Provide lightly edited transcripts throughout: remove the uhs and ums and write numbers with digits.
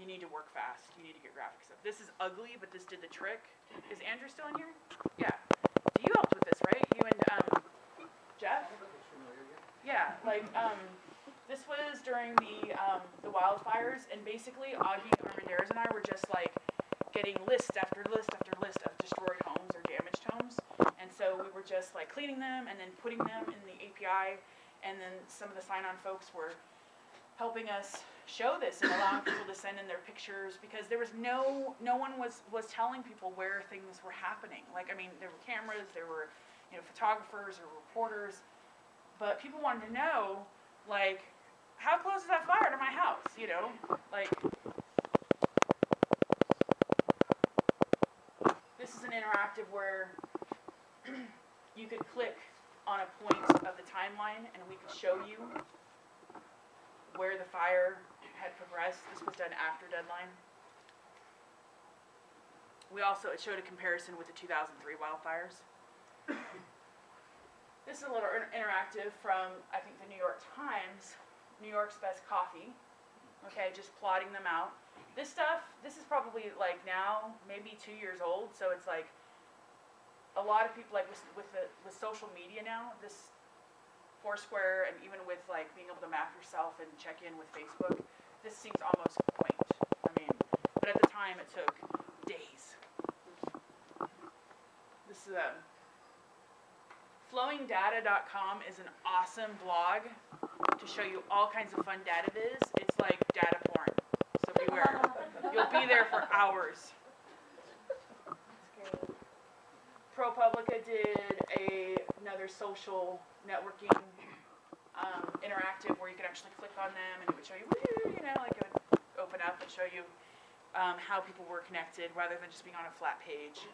you need to work fast. You need to get graphics up. This is ugly, but this did the trick. Is Andrew still in here? Yeah. You helped with this, right? You and Jeff? Yeah, like this was during the wildfires, and basically Augie Armendariz and I were just like getting list after list after list of destroyed homes or damaged homes, and so we were just like cleaning them and then putting them in the API, and then some of the sign-on folks were helping us show this and allowing people to send in their pictures, because there was no one was telling people where things were happening. Like, I mean, there were cameras, there were, you know, photographers or reporters, but people wanted to know, like, how close is that fire to my house, you know? Like, this is an interactive where you could click on a point of the timeline and we could show you where the fire had progressed. This was done after deadline. It showed a comparison with the 2003 wildfires. This is a little interactive from, I think, the New York Times, New York's Best Coffee. Okay, just plotting them out. This stuff, this is probably like now, maybe 2 years old, so it's like a lot of people, like with social media now, this Foursquare, and even with like being able to map yourself and check in with Facebook, this seems almost quaint. I mean, but at the time it took days. This is flowingdata.com is an awesome blog to show you all kinds of fun data viz. It's like data porn, so beware. You'll be there for hours. ProPublica did another social networking interactive where you could actually click on them and it would show you, you know, like it would open up and show you how people were connected rather than just being on a flat page.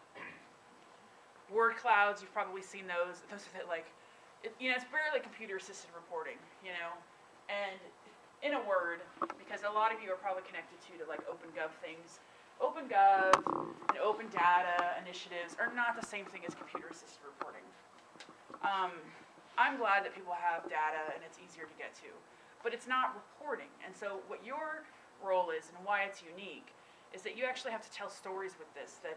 Word clouds, you've probably seen those. Those are like, you know, it's barely computer-assisted reporting, you know, and in a word, because a lot of you are probably connected to like OpenGov things. OpenGov and open data initiatives are not the same thing as computer-assisted reporting. I'm glad that people have data and it's easier to get to, but it's not reporting. And so what your role is and why it's unique is that you actually have to tell stories with this that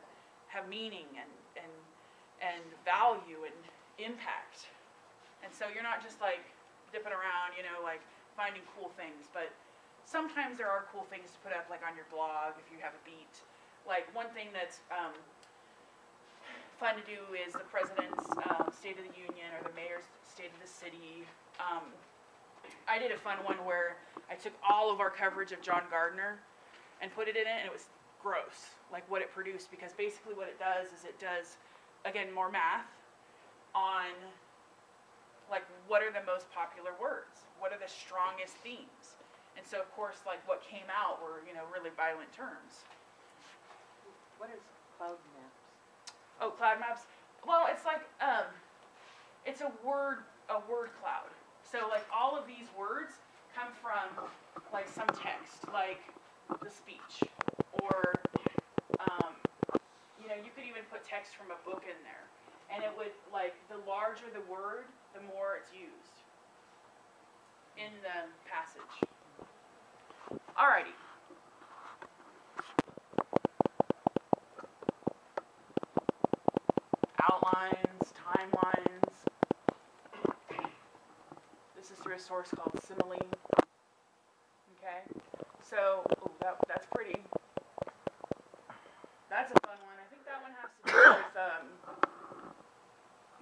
have meaning and value and impact. And so you're not just like dipping around, you know, like finding cool things, but sometimes there are cool things to put up like on your blog if you have a beat. Like one thing that's fun to do is the president's State of the Union or the mayor's State of the City. I did a fun one where I took all of our coverage of John Gardner and put it in it, and it was gross, like what it produced, because basically what it does is it does, again, more math on like what are the most popular words, what are the strongest themes. And so, of course, like what came out were, you know, really violent terms. What is Cloud Maps? Oh, Cloud Maps. Well, it's like it's a word cloud. So, like all of these words come from like some text, like the speech, or you know, you could even put text from a book in there, and it would like the larger the word, the more it's used in the passage. Alrighty. Outlines, timelines. This is through a source called Simile. Okay, so that's pretty. That's a fun one. I think that one has to do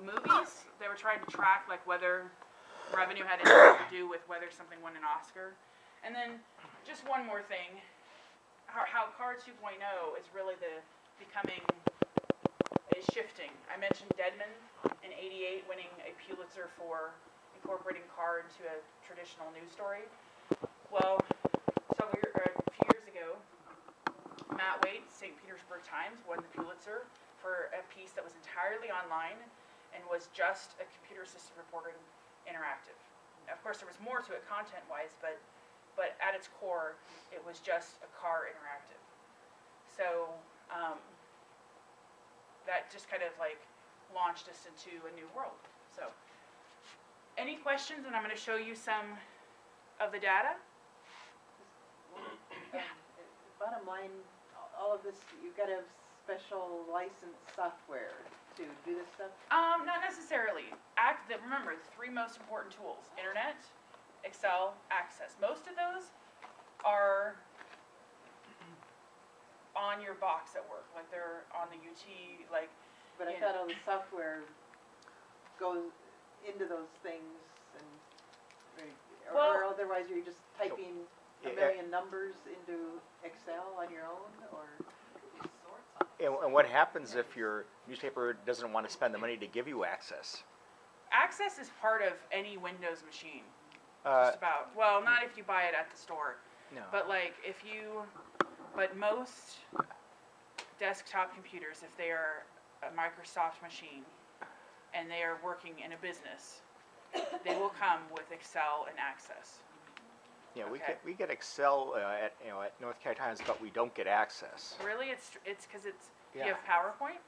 with movies. They were trying to track like whether revenue had anything to do with whether something won an Oscar. And then just one more thing, how CAR 2.0 is really is shifting. I mentioned Deadman in '88 winning a Pulitzer for incorporating CAR into a traditional news story. Well, a few years ago, Matt Wade, St. Petersburg Times, won the Pulitzer for a piece that was entirely online and was just a computer-assisted reporting interactive. Of course, there was more to it content-wise, but at its core, it was just a CAR interactive. So that just kind of like launched us into a new world. So any questions? And I'm going to show you some of the data. Yeah. About online, all of this, you've got to have special licensed software to do this stuff? Not necessarily. Remember, the three most important tools: Internet, Excel, Access. Most of those are on your box at work, like they're on the UT, like, But I Yeah. thought all the software goes into those things and, or Well- otherwise you're just typing a Yeah. million numbers into Excel on your own, or? And what happens if your newspaper doesn't want to spend the money to give you access? Access is part of any Windows machine. Uh, Just about. Well, not if you buy it at the store, no. but like but most desktop computers, if they are a Microsoft machine and they are working in a business, they will come with Excel and Access. Yeah, okay. we get Excel at North Carolina Times, but we don't get access. Really, it's because you Yeah. have PowerPoint.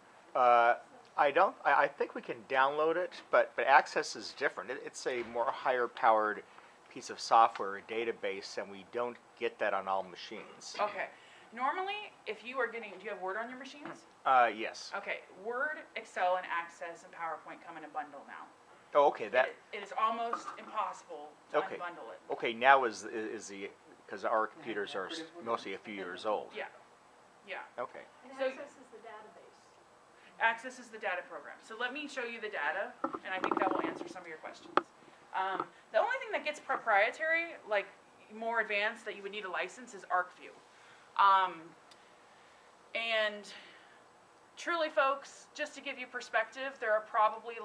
I don't. I think we can download it, but Access is different. It's a more higher powered piece of software, a database, and we don't get that on all machines. Okay. Normally, if you are getting, do you have Word on your machines? Yes. Okay, Word, Excel, and Access and PowerPoint come in a bundle now. Oh, okay. That. It is almost impossible to Okay. unbundle it. Okay. Now is the because our computers are mostly a few years old. Yeah. Yeah. Okay. And So- Access is the database. Access is the data program. So let me show you the data, and I think that will answer some of your questions. The only thing that gets proprietary, like more advanced, that you would need a license is ArcView. And truly, folks, just to give you perspective, there are probably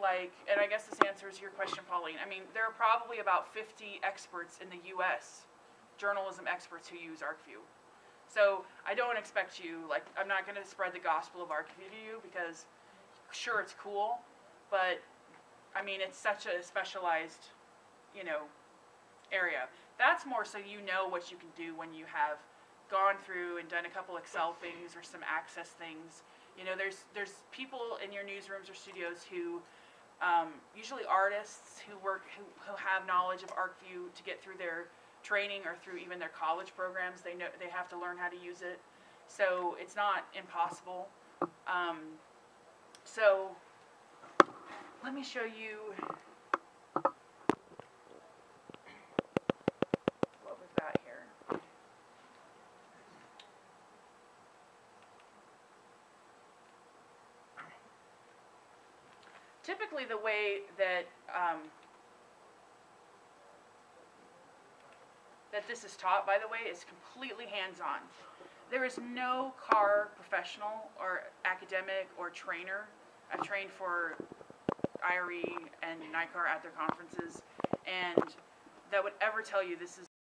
and I guess this answers your question, Pauline. I mean, there are probably about 50 experts in the U.S., journalism experts, who use ArcView. So I don't expect you, I'm not going to spread the gospel of ArcView to you because, sure, it's cool, but, I mean, it's such a specialized, area. That's more so you know what you can do when you have gone through and done a couple Excel things or some Access things. There's people in your newsrooms or studios who, usually artists who have knowledge of ArcView to get through their training or through even their college programs. They know they have to learn how to use it, so it's not impossible. So let me show you what we've got here. Typically, the way that this is taught, by the way, is completely hands-on. There is no car professional or academic or trainer. I've trained for IRE and NICAR at their conferences, and that would ever tell you this is